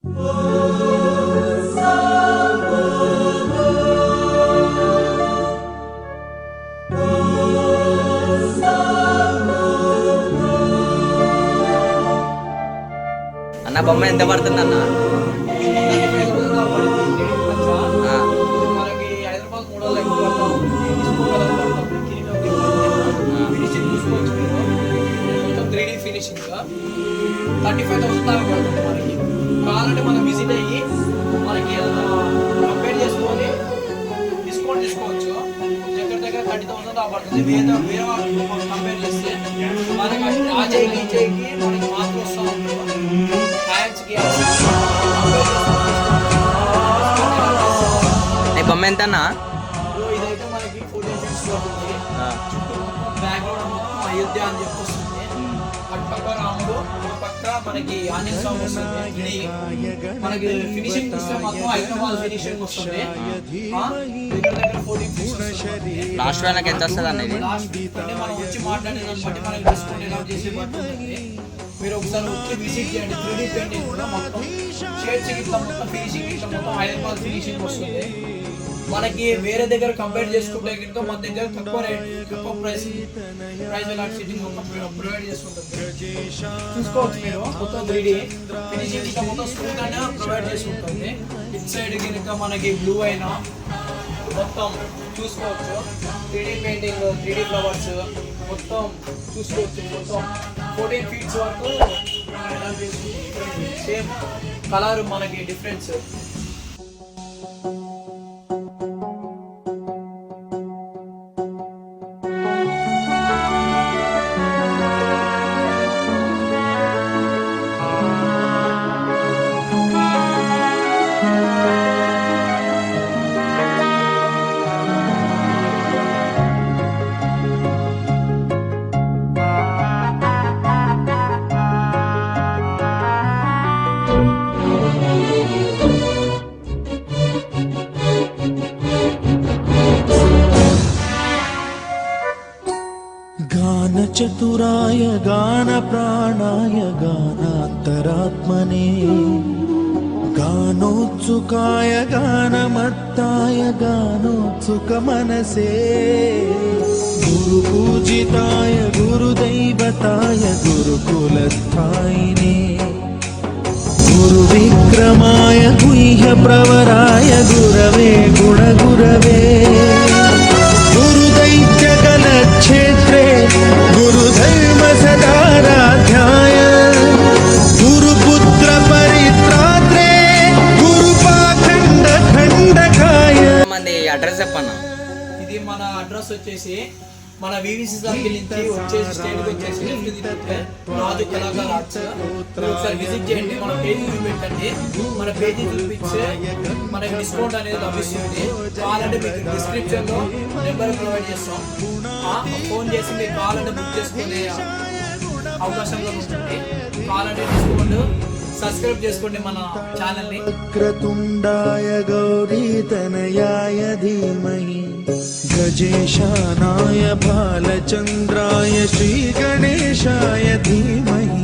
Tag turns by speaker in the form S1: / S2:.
S1: అన్న బొమ్మ ఎంత పడుతుంది అన్న?
S2: ఫినిషింగ్ 35,000 దాకా పడుతుంది మనకి. కావాలంటే మనం విజిట్ అయ్యి మనకి కంపేర్ చేసుకొని డిస్కౌంట్ తీసుకోవచ్చు. దగ్గర 30,000 దాకా పడుతుంది. వేరే వాళ్ళతో కంపేర్ చేస్తే మనకి ఆ చేయికి ఈ చేయికి మనకి మాత్రం వస్తూ ఉంటుంది. హ్యాండ్స్కి
S1: బొమ్మ ఎంత అన్న?
S2: ఇదైతే మనకి 14 ఫీట్స్ పడుతుంది. చుట్టూ మొత్తం బ్యాక్గ్రౌండ్ మొత్తం అయోధ్య అని చెప్పి వస్తుంది. అటు పక్క రాముడు, ఇటు పక్క మనకి ఆంజనేయ స్వామి వస్తుంది. ఇది మనకి ఫినిషింగ్ చూస్తే మొత్తం హైదరాబాద్ ఫినిషింగ్ వస్తుంది. దగ్గర 14 ఫీట్స్ వస్తుంది.
S1: లాస్ట్ వెనక ఎంత వస్తుంది అన్న ఇది?
S2: లాస్ట్ అంటే మనం వచ్చి మాట్లాడే దాన్ని బట్టి మనకి డిస్కౌంట్ ఎలా చేసే పడుతుంది. మీరు ఒకసారి వచ్చి విజిట్ చేయండి. 3D పెయింటింగ్ కూడా మొత్తం షేడ్స్ ఇట్లా మొత్తం ఫినిషింగ్ ఇట్లా మొత్తం హైదరాబాద్ ఫినిషింగ్ వస్తుంది. మనకి వేరే దగ్గర కంపేర్ చేసుకుంటే కనుక మన దగ్గర తక్కువ ప్రైస్ ఎలాంటి సిట్టింగ్ ప్రొవైడ్ చేసుకుంటుంది. చూసుకోవచ్చు మీరు మొత్తం 3D ఫినిషింగ్ ఇట్లా మొత్తం స్మూత్ అయినా ప్రొవైడ్ చేసుకుంటుంది. ఇట్ సైడ్ కనుక మనకి బ్లూ అయినా మొత్తం చూసుకోవచ్చు. 3D పెయింటింగ్ 3D ఫ్లవర్స్ మొత్తం చూసుకోవచ్చు. మొత్తం 14 ఫీట్స్ వరకు సేమ్ కలర్ మనకి డిఫరెన్స్.
S3: चतुराय गान प्राणाय गानान्तरात्मने गानोत्सुकाय गानमत्ताय गानोत्सुकमनसे गुरुपूजिताय गुरुदैवताय गुरुकुलस्थायिने गुरुविक्रमाय गुह्यप्रवराय गुरवे गुणगुरवे गुरुदैत्यकलक्षेत्रे गुरुधर्म सदाराध्याय गुरुपुत्र परित्रात्रे गुरुपाखंड खंडकाय.
S1: మంది అడ్రస్ చెప్పన్నా.
S2: ఇది మన అడ్రస్ వచ్చేసి మన వివిసి సర్కిల్ నుంచి వచ్చేసి స్టేట్ వచ్చేసి రాజు కళాకార్ ఆర్ట్స్. ఒకసారి విజిట్ చేయండి. మన పేజీ చూపెట్టండి. మన పేజీ చూపించే మనకి డిస్కౌంట్ అనేది లభిస్తుంది. కావాలంటే మీకు డిస్క్రిప్షన్ లో నెంబర్ ప్రొవైడ్ చేస్తాం. ఫోన్ చేసి మీరు కావాలంటే బుక్ చేసుకునే అవకాశం ఉంటుంది. కావాలంటే డిస్కౌంట్ సబ్స్క్రైబ్ చేసుకోండి మన ఛానల్ ని.
S3: వక్రతుండాయ గౌరీతనయాయ ధీమహి గజేశానాయ బాలచంద్రాయ శ్రీ గణేశాయ ధీమహి